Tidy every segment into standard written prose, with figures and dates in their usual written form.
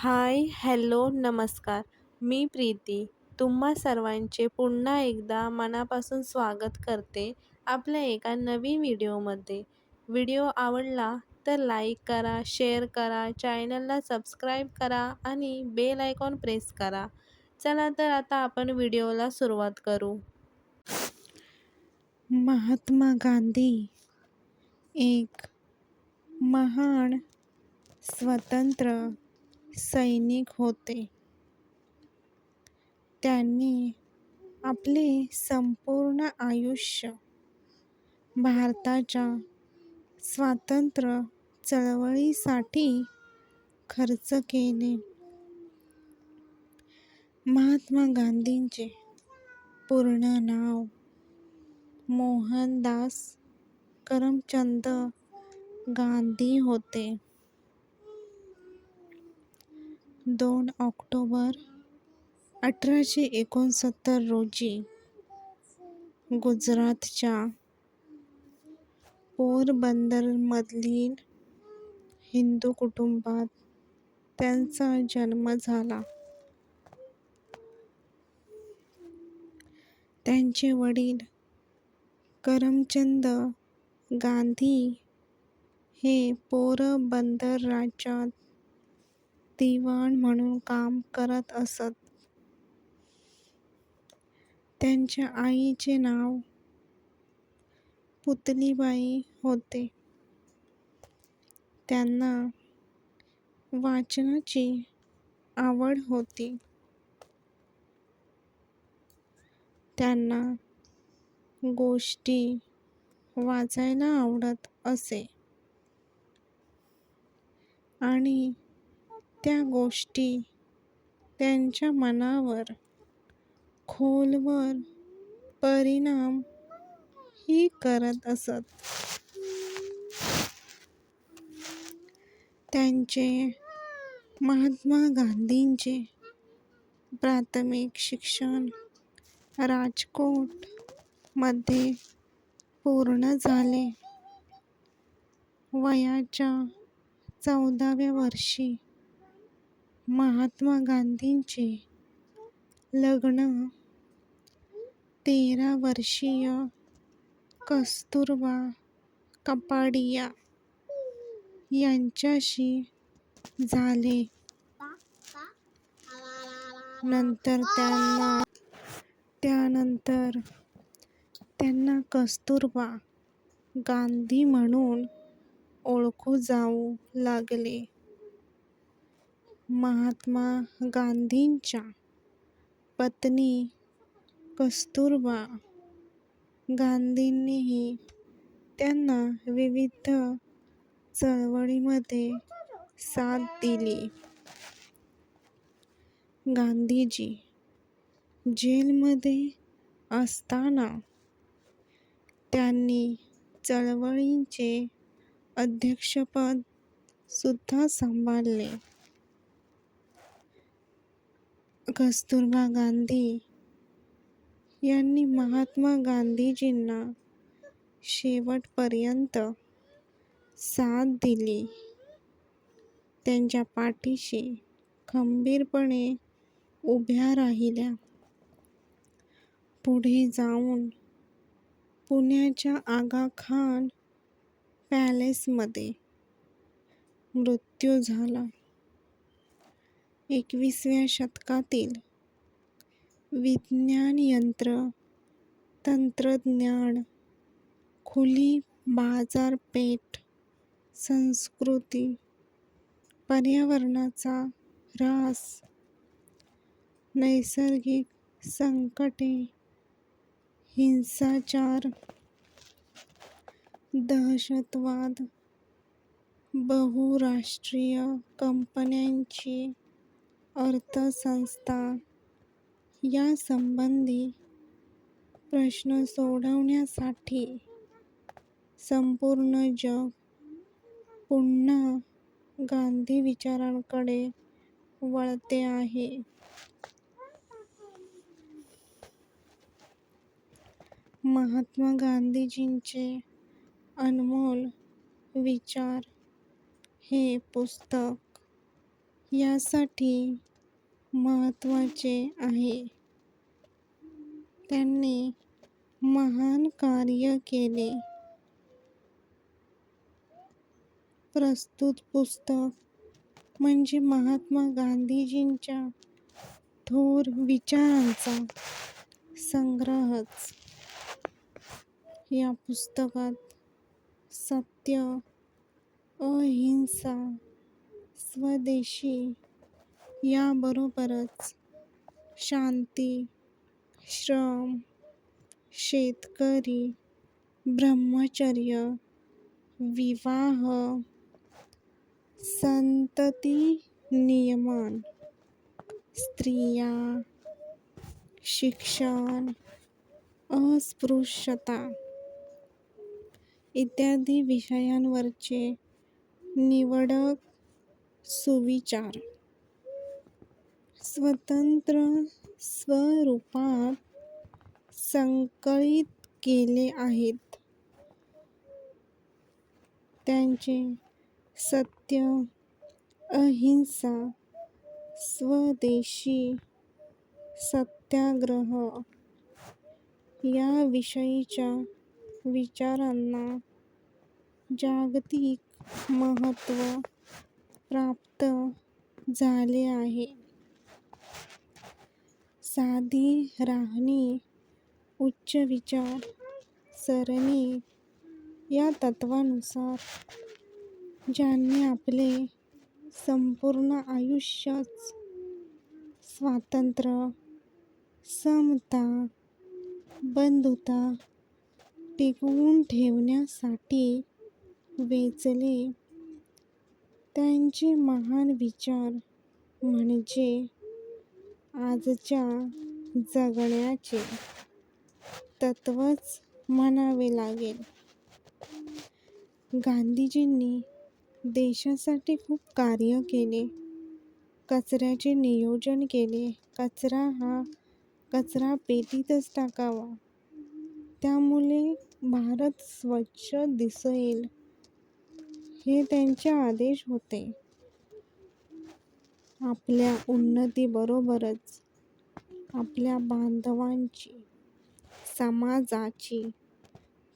हाय, hello, नमस्कार. मी प्रीती. तुम्हा सर्वांचे पुन्हा एकदा मनापासून स्वागत करते आपल्या एका नवीन व्हिडिओमध्ये. व्हिडिओ आवडला तर लाईक करा, शेअर करा, चॅनलला सबस्क्राईब करा आणि बेल आयकॉन प्रेस करा. चला तर आता आपण व्हिडिओला सुरुवात करू. महात्मा गांधी एक महान स्वतंत्र सैनिक होते. त्यांनी आपले संपूर्ण आयुष्य भारताच्या स्वातंत्र्य चळवळीसाठी खर्च केले. महात्मा गांधींचे पूर्ण नाव मोहनदास करमचंद गांधी होते. 2 ऑक्टोबर 1869 रोजी गुजरातच्या पोरबंदरमधील हिंदू कुटुंबात त्यांचा जन्म झाला. त्यांचे वडील करमचंद गांधी हे पोरबंदर राज्यात दिवाण म्हणून काम करत असत. त्यांच्या आईचे नाव पुतलीबाई होते. त्यांना वाचनाची आवड होती. त्यांना गोष्टी वाचायला आवडत असे आणि त्या गोष्टी त्यांच्या मनावर खोलवर परिणाम ही करत असत. त्यांचे महात्मा गांधींचे प्राथमिक शिक्षण राजकोट मध्ये पूर्ण झाले. वयाच्या 14व्या वर्षी महात्मा गांधींचे लग्न 13 वर्षीय कस्तुरबा कपाडिया यांच्याशी झाले. त्यानंतर त्यांना कस्तुरबा गांधी म्हणून ओळखू जाऊ लागले. महात्मा गांधींच्या पत्नी कस्तुरबा गांधींनीही त्यांना विविध चळवळींमध्ये साथ दिली. गांधीजी जेलमध्ये असताना त्यांनी चळवळीचे अध्यक्षपद सुद्धा सांभाळले. कस्तुरबा गांधी यांनी महात्मा गांधीजींना शेवटपर्यंत साथ दिली. त्यांच्या पाठीशी खंबीरपणे उभ्या राहिल्या. पुढे जाऊन पुण्याच्या आगा खान पॅलेसमध्ये मृत्यू झाला. 21व्या शतकातील विज्ञान, तंत्रज्ञान, खुली बाजारपेठ, संस्कृती, पर्यावरणाचा ऱ्हास, नैसर्गिक संकटे, हिंसाचार, दहशतवाद, बहुराष्ट्रीय कंपन्यांची अर्थसंस्था यासंबंधी प्रश्न सोडवण्यासाठी संपूर्ण जग पुन्हा गांधी विचारांकडे वळते आहे. महात्मा गांधीजींचे अनमोल विचार हे पुस्तक यासाठी महत्त्वाचे आहे. त्यांनी महान कार्य केले. प्रस्तुत पुस्तक म्हणजे महात्मा गांधीजींच्या थोर विचारांचा संग्रहच. या पुस्तकात सत्य, अहिंसा, स्वदेशी याबरोबरच शांती, श्रम, शेतकरी, ब्रह्मचर्य, विवाह, संतती नियमन, स्त्रिया, शिक्षण, अस्पृश्यता इत्यादी विषयांवरचे निवडक सुविचार स्वतंत्र स्वरूपात संकलित केले आहेत. त्यांचे सत्य, अहिंसा, स्वदेशी, सत्याग्रह याविषयीच्या विचारांना जागतिक महत्त्व प्राप्त झाले आहे. साधी राहणी, उच्च विचार सरणी या तत्वानुसार ज्यांनी आपले संपूर्ण आयुष्यच स्वातंत्र्य, समता, बंधुता टिकवून ठेवण्यासाठी वेचले, त्यांचे महान विचार म्हणजे आजच्या जगण्याचे तत्वच म्हणावे लागेल. गांधीजींनी देशासाठी खूप कार्य केले. कचऱ्याचे नियोजन केले. कचरा हा कचरा पेटीतच टाकावा, त्यामुळे भारत स्वच्छ दिसेल, हे त्यांचे आदेश होते. आपल्या उन्नतीबरोबरच आपल्या बांधवांची, समाजाची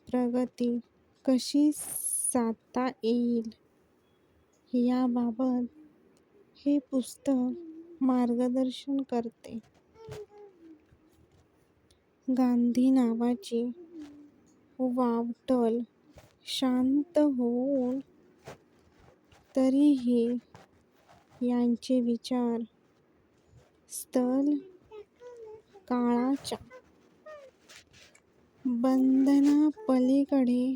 प्रगती कशी साधता येईल याबाबत हे पुस्तक मार्गदर्शन करते. गांधी नावाची वावटळ शांत होऊन तरीही यांचे विचार स्थल काळाच्या बंधनापलीकडे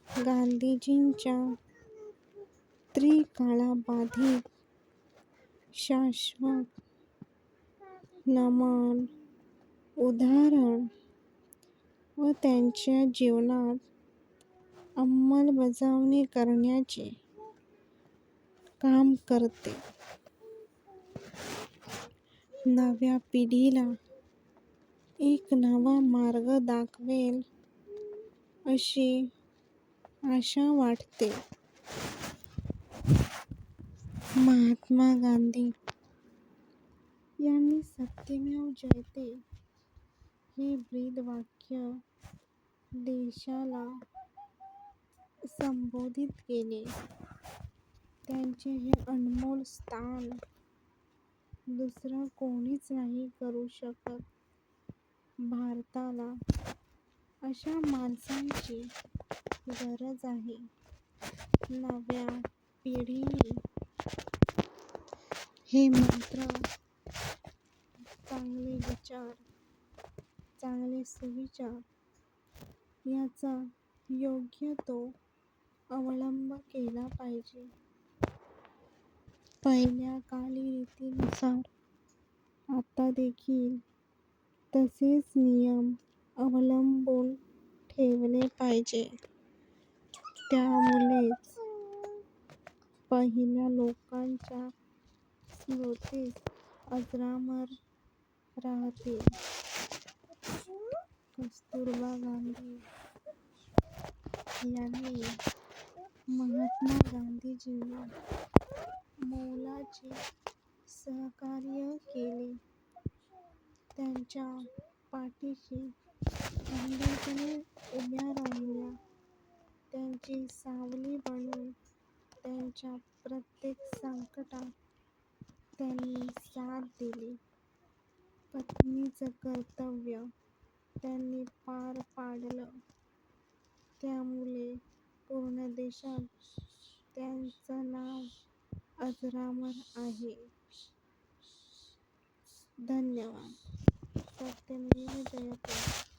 गांधीजींच्या त्रिकाळाबाधित शाश्वत नमन उदाहरण व त्यांच्या जीवनात अंमलबजावणी करण्याचे काम करते. नव्या पिढीला एक नवा मार्ग दाखवेल अशी आशा वाटते. महात्मा गांधी यांनी सत्यमेव जयते हे ब्रीदवाक्य देशाला संबोधित केले. त्यांचे हे अनमोल स्थान दुसरं कोणीच नाही करू शकत. भारताला अशा माणसांची गरज आहे. नव्या पिढीने हे मंत्र, चांगले विचार, चांगले सुविचार याचा योग्य तो अवलंब केला पाहिजे. पहिल्या चालीरीतीनुसार आता देखील तसेच नियम अवलंबून ठेवले पाहिजे. त्यामुळेच पहिल्या लोकांच्या स्मृतीत अजरामर राहतील. कस्तुरबा गांधी यांनी महात्मा गांधीजींना मोलाचे सहकार्य केले. त्यांच्या पाठीशी खंबीरपणे उभ्या राहिल्या. त्यांची सावली बनून त्यांच्या प्रत्येक संकटात त्यांनी साथ दिली. पत्नीचं कर्तव्य त्यांनी पार पाडलं. त्यामुळे पूर्ण देशात त्यांचं नाव अजरामर आहे. धन्यवाद. सत्यमेव जयते.